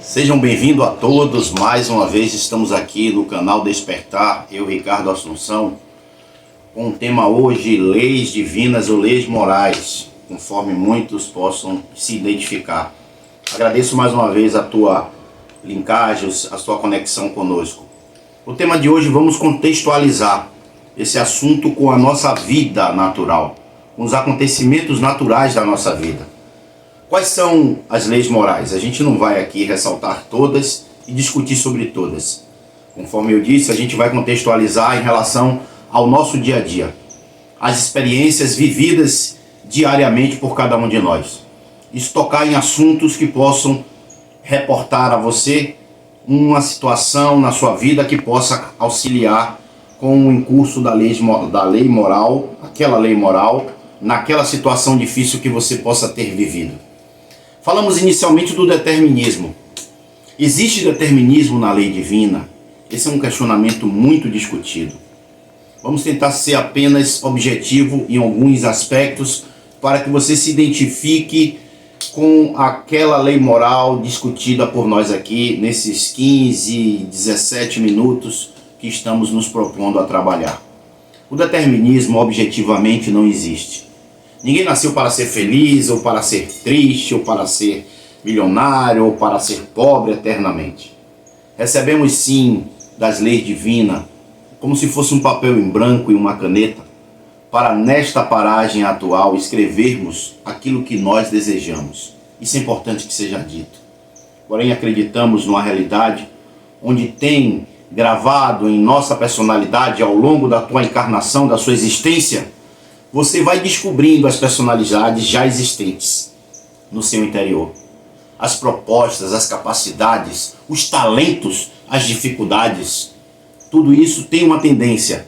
Sejam bem-vindos a todos, mais uma vez estamos aqui no canal Despertar, eu, Ricardo Assunção, com o tema hoje, leis divinas ou leis morais, conforme muitos possam se identificar. Agradeço mais uma vez a tua linkagem, a tua conexão conosco. O tema de hoje, vamos contextualizar esse assunto com a nossa vida natural, com os acontecimentos naturais da nossa vida. Quais são as leis morais? A gente não vai aqui ressaltar todas e discutir sobre todas. Conforme eu disse, a gente vai contextualizar em relação ao nosso dia a dia, as experiências vividas diariamente por cada um de nós. Isso tocar em assuntos que possam reportar a você uma situação na sua vida que possa auxiliar com o incurso da lei moral, aquela lei moral, naquela situação difícil que você possa ter vivido. Falamos inicialmente do determinismo. Existe determinismo na lei divina? Esse é um questionamento muito discutido. Vamos tentar ser apenas objetivo em alguns aspectos para que você se identifique com aquela lei moral discutida por nós aqui nesses 15, 17 minutos que estamos nos propondo a trabalhar. O determinismo objetivamente não existe. Ninguém nasceu para ser feliz, ou para ser triste, ou para ser milionário, ou para ser pobre eternamente. Recebemos sim das leis divinas, como se fosse um papel em branco e uma caneta, para nesta paragem atual escrevermos aquilo que nós desejamos. Isso é importante que seja dito. Porém, acreditamos numa realidade onde tem gravado em nossa personalidade ao longo da tua encarnação, da sua existência, você vai descobrindo as personalidades já existentes no seu interior. As propostas, as capacidades, os talentos, as dificuldades. Tudo isso tem uma tendência.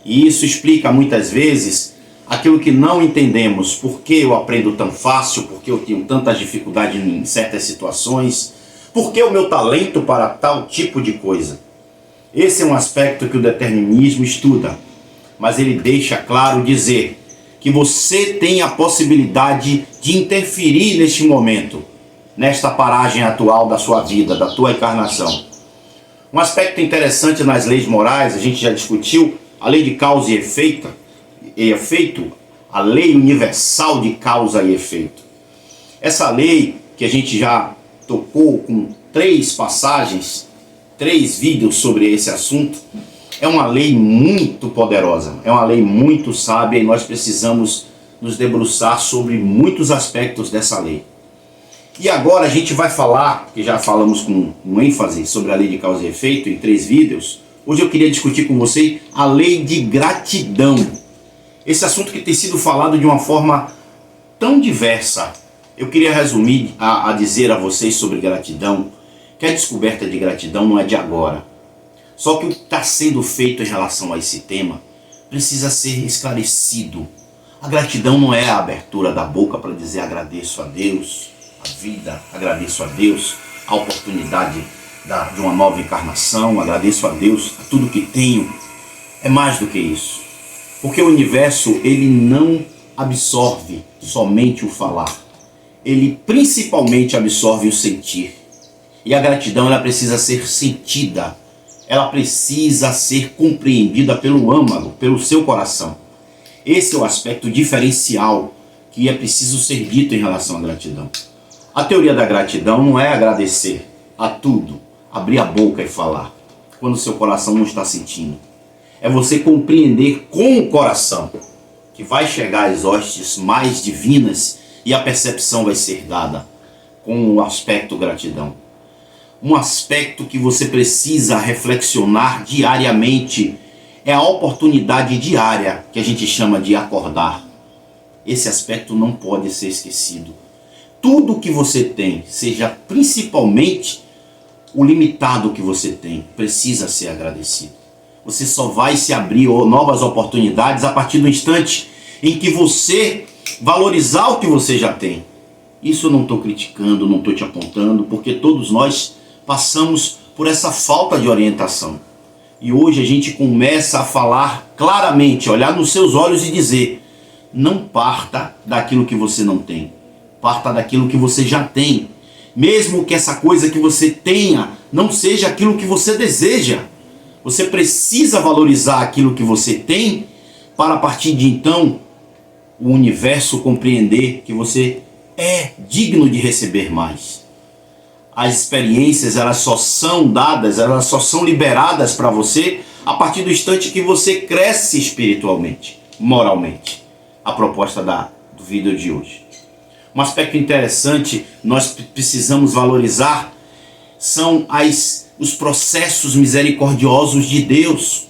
E isso explica muitas vezes aquilo que não entendemos. Por que eu aprendo tão fácil? Por que eu tenho tantas dificuldades em certas situações? Por que o meu talento para tal tipo de coisa? Esse é um aspecto que o determinismo estuda. Mas ele deixa claro dizer que você tem a possibilidade de interferir neste momento, nesta paragem atual da sua vida, da tua encarnação. Um aspecto interessante nas leis morais, a gente já discutiu, a lei de causa e efeito, a lei universal de causa e efeito. Essa lei que a gente já tocou com 3 passagens, 3 vídeos sobre esse assunto, é uma lei muito poderosa, é uma lei muito sábia e nós precisamos nos debruçar sobre muitos aspectos dessa lei. E agora a gente vai falar, que já falamos com ênfase sobre a lei de causa e efeito em 3 vídeos, hoje eu queria discutir com você a lei de gratidão. Esse assunto que tem sido falado de uma forma tão diversa. Eu queria resumir a dizer a vocês sobre gratidão, que a descoberta de gratidão não é de agora. Só que o que está sendo feito em relação a esse tema precisa ser esclarecido. A gratidão não é a abertura da boca para dizer agradeço a Deus, a vida, agradeço a Deus, a oportunidade de uma nova encarnação, agradeço a Deus, a tudo que tenho. É mais do que isso. Porque o universo, ele não absorve somente o falar. Ele principalmente absorve o sentir. E a gratidão, ela precisa ser sentida. Ela precisa ser compreendida pelo âmago, pelo seu coração. Esse é o aspecto diferencial que é preciso ser dito em relação à gratidão. A teoria da gratidão não é agradecer a tudo, abrir a boca e falar, quando o seu coração não está sentindo. É você compreender com o coração que vai chegar às hostes mais divinas e a percepção vai ser dada com o aspecto gratidão. Um aspecto que você precisa reflexionar diariamente é a oportunidade diária que a gente chama de acordar. Esse aspecto não pode ser esquecido. Tudo que você tem, seja principalmente o limitado que você tem, precisa ser agradecido. Você só vai se abrir novas oportunidades a partir do instante em que você valorizar o que você já tem. Isso eu não estou criticando, não estou te apontando, porque todos nós passamos por essa falta de orientação. E hoje a gente começa a falar claramente, olhar nos seus olhos e dizer: Não parta daquilo que você não tem. Parta daquilo que você já tem. Mesmo que essa coisa que você tenha não seja aquilo que você deseja. Você precisa valorizar aquilo que você tem para, a partir de então, o universo compreender que você é digno de receber mais. As experiências, elas só são dadas, elas só são liberadas para você a partir do instante que você cresce espiritualmente, moralmente. A proposta do vídeo de hoje. Um aspecto interessante, nós precisamos valorizar, são os processos misericordiosos de Deus.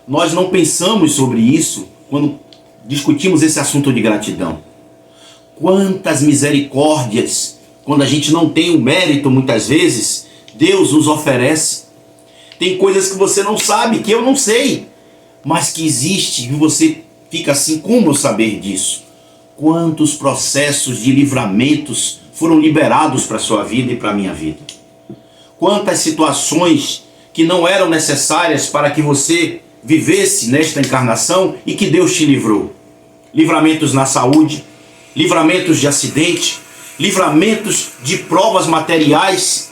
Nós não pensamos sobre isso quando discutimos esse assunto de gratidão. Quantas misericórdias, quando a gente não tem o mérito, muitas vezes, Deus nos oferece. Tem coisas que você não sabe, que eu não sei, mas que existe, e você fica assim, como eu saber disso? Quantos processos de livramentos foram liberados para a sua vida e para a minha vida? Quantas situações que não eram necessárias para que você vivesse nesta encarnação e que Deus te livrou. Livramentos na saúde, livramentos de acidente, livramentos de provas materiais,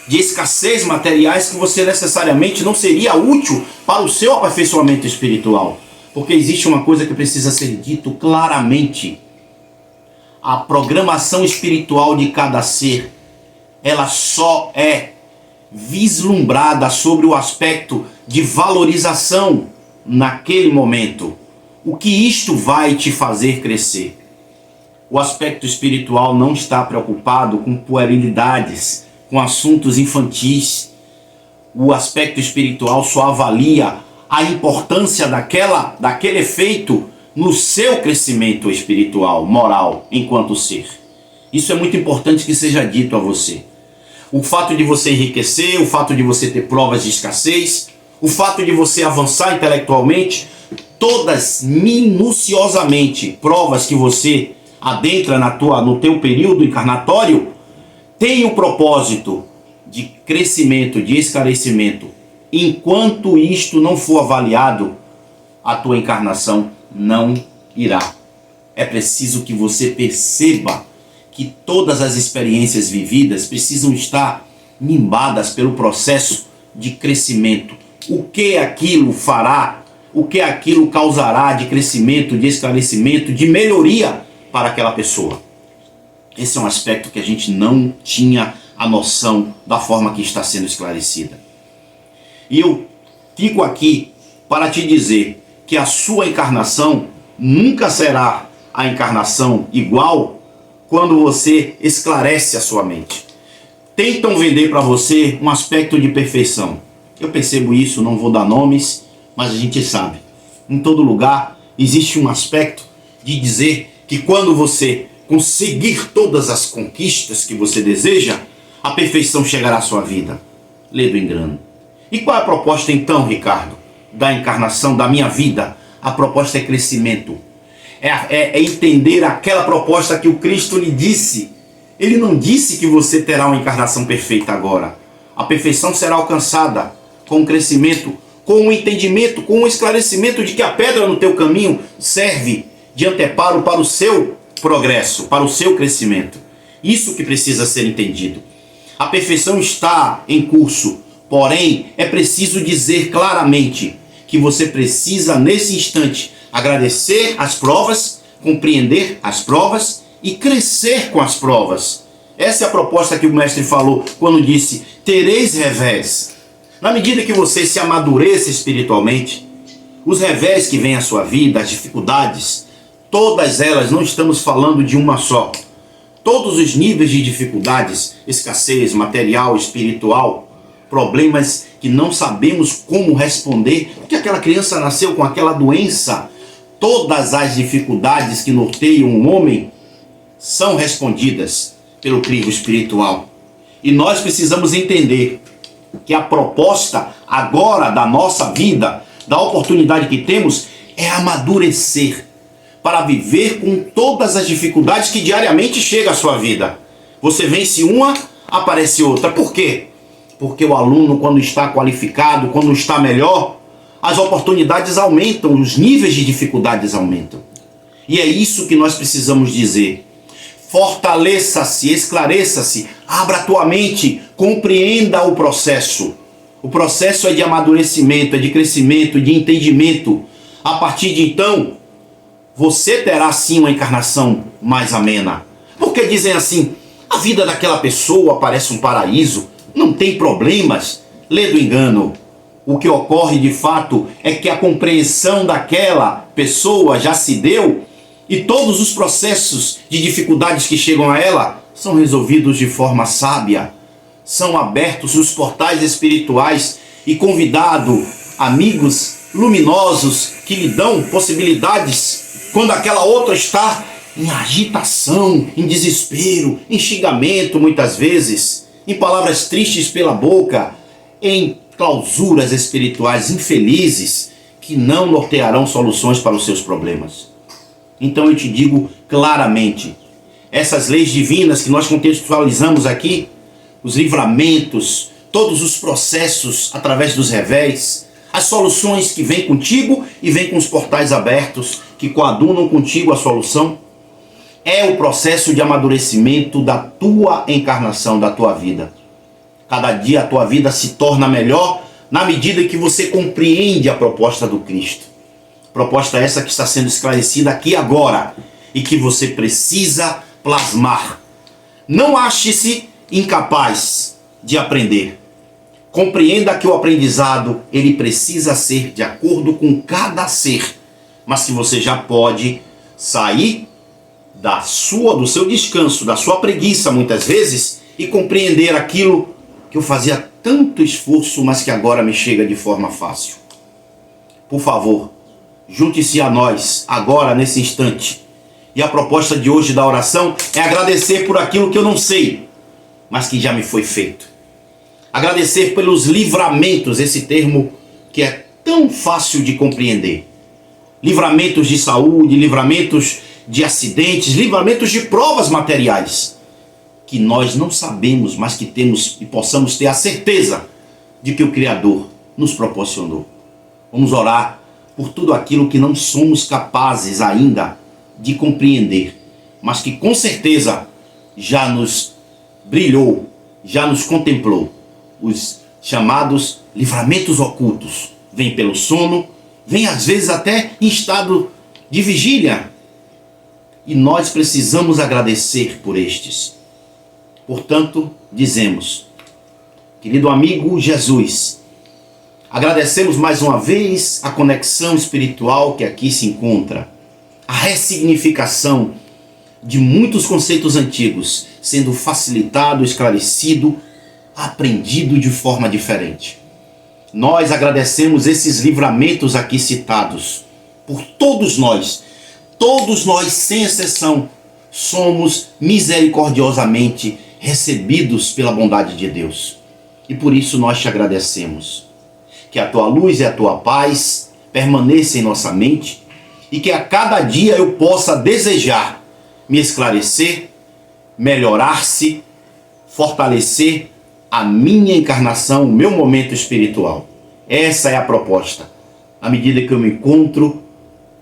de escassez materiais que você necessariamente não seria útil para o seu aperfeiçoamento espiritual. Porque existe uma coisa que precisa ser dito claramente. A programação espiritual de cada ser, ela só é vislumbrada sobre o aspecto de valorização naquele momento. O que isto vai te fazer crescer? O aspecto espiritual não está preocupado com puerilidades, com assuntos infantis. O aspecto espiritual só avalia a importância daquele efeito no seu crescimento espiritual, moral, enquanto ser. Isso é muito importante que seja dito a você. O fato de você enriquecer, o fato de você ter provas de escassez, o fato de você avançar intelectualmente, todas minuciosamente provas que você adentra no teu período encarnatório, tem o propósito de crescimento, de esclarecimento. Enquanto isto não for avaliado, a tua encarnação não irá. É preciso que você perceba que todas as experiências vividas precisam estar nimbadas pelo processo de crescimento. O que aquilo fará, o que aquilo causará de crescimento, de esclarecimento, de melhoria para aquela pessoa. Esse é um aspecto que a gente não tinha a noção da forma que está sendo esclarecida. E eu fico aqui para te dizer que a sua encarnação nunca será a encarnação igual quando você esclarece a sua mente. Tentam vender para você um aspecto de perfeição. Eu percebo isso, não vou dar nomes, mas a gente sabe. Em todo lugar existe um aspecto de dizer que quando você conseguir todas as conquistas que você deseja, a perfeição chegará à sua vida. Lê do engano. E qual é a proposta então, Ricardo, da encarnação, da minha vida? A proposta é crescimento. É entender aquela proposta que o Cristo lhe disse. Ele não disse que você terá uma encarnação perfeita agora. A perfeição será alcançada com o crescimento, com o entendimento, com o esclarecimento de que a pedra no teu caminho serve de anteparo para o seu progresso, para o seu crescimento. Isso que precisa ser entendido. A perfeição está em curso, porém é preciso dizer claramente que você precisa nesse instante agradecer as provas, compreender as provas e crescer com as provas. Essa é a proposta que o mestre falou quando disse: tereis revés. Na medida que você se amadureça espiritualmente, os revés que vêm à sua vida, as dificuldades, todas elas, não estamos falando de uma só. Todos os níveis de dificuldades, escassez material, espiritual, problemas que não sabemos como responder, porque aquela criança nasceu com aquela doença, todas as dificuldades que norteiam o homem são respondidas pelo crivo espiritual. E nós precisamos entender que a proposta agora da nossa vida, da oportunidade que temos, é amadurecer para viver com todas as dificuldades que diariamente chegam à sua vida. Você vence uma, aparece outra. Por quê? Porque o aluno, quando está qualificado, quando está melhor, as oportunidades aumentam, os níveis de dificuldades aumentam. E é isso que nós precisamos dizer. Fortaleça-se, esclareça-se, abra a tua mente, compreenda o processo. O processo é de amadurecimento, é de crescimento, de entendimento. A partir de então, você terá sim uma encarnação mais amena. Porque dizem assim, a vida daquela pessoa parece um paraíso, não tem problemas. Lê do engano. O que ocorre de fato é que a compreensão daquela pessoa já se deu e todos os processos de dificuldades que chegam a ela são resolvidos de forma sábia. São abertos os portais espirituais e convidado amigos luminosos que lhe dão possibilidades quando aquela outra está em agitação, em desespero, em xingamento muitas vezes, em palavras tristes pela boca, em clausuras espirituais infelizes que não nortearão soluções para os seus problemas. Então eu te digo claramente, essas leis divinas que nós contextualizamos aqui, os livramentos, todos os processos através dos revés, as soluções que vêm contigo e vêm com os portais abertos, que coadunam contigo a solução, é o processo de amadurecimento da tua encarnação, da tua vida. Cada dia a tua vida se torna melhor na medida que você compreende a proposta do Cristo. Proposta essa que está sendo esclarecida aqui agora e que você precisa plasmar. Não ache-se incapaz de aprender. Compreenda que o aprendizado ele precisa ser de acordo com cada ser, mas que você já pode sair do seu descanso, da sua preguiça muitas vezes e compreender aquilo que eu fazia tanto esforço, mas que agora me chega de forma fácil. Por favor, junte-se a nós agora nesse instante. E a proposta de hoje da oração é agradecer por aquilo que eu não sei, mas que já me foi feito. Agradecer pelos livramentos, esse termo que é tão fácil de compreender. Livramentos de saúde, livramentos de acidentes, livramentos de provas materiais, que nós não sabemos, mas que temos e possamos ter a certeza de que o Criador nos proporcionou. Vamos orar por tudo aquilo que não somos capazes ainda de compreender, mas que com certeza já nos brilhou, já nos contemplou. Os chamados livramentos ocultos. Vem pelo sono, vem às vezes até em estado de vigília. E nós precisamos agradecer por estes. Portanto, dizemos, querido amigo Jesus, agradecemos mais uma vez a conexão espiritual que aqui se encontra, a ressignificação de muitos conceitos antigos sendo facilitado, esclarecido, aprendido de forma diferente. Nós agradecemos esses livramentos aqui citados por todos nós sem exceção, somos misericordiosamente recebidos pela bondade de Deus. E por isso nós te agradecemos. Que a tua luz e a tua paz permaneçam em nossa mente e que a cada dia eu possa desejar me esclarecer, melhorar-se, fortalecer a minha encarnação, o meu momento espiritual. Essa é a proposta. À medida que eu me encontro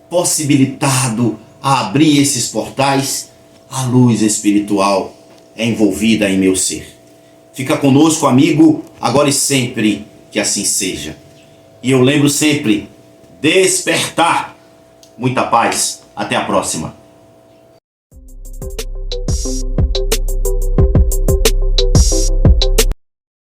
possibilitado a abrir esses portais, a luz espiritual é envolvida em meu ser. Fica conosco, amigo, agora e sempre, que assim seja. E eu lembro sempre, despertar. Muita paz. Até a próxima.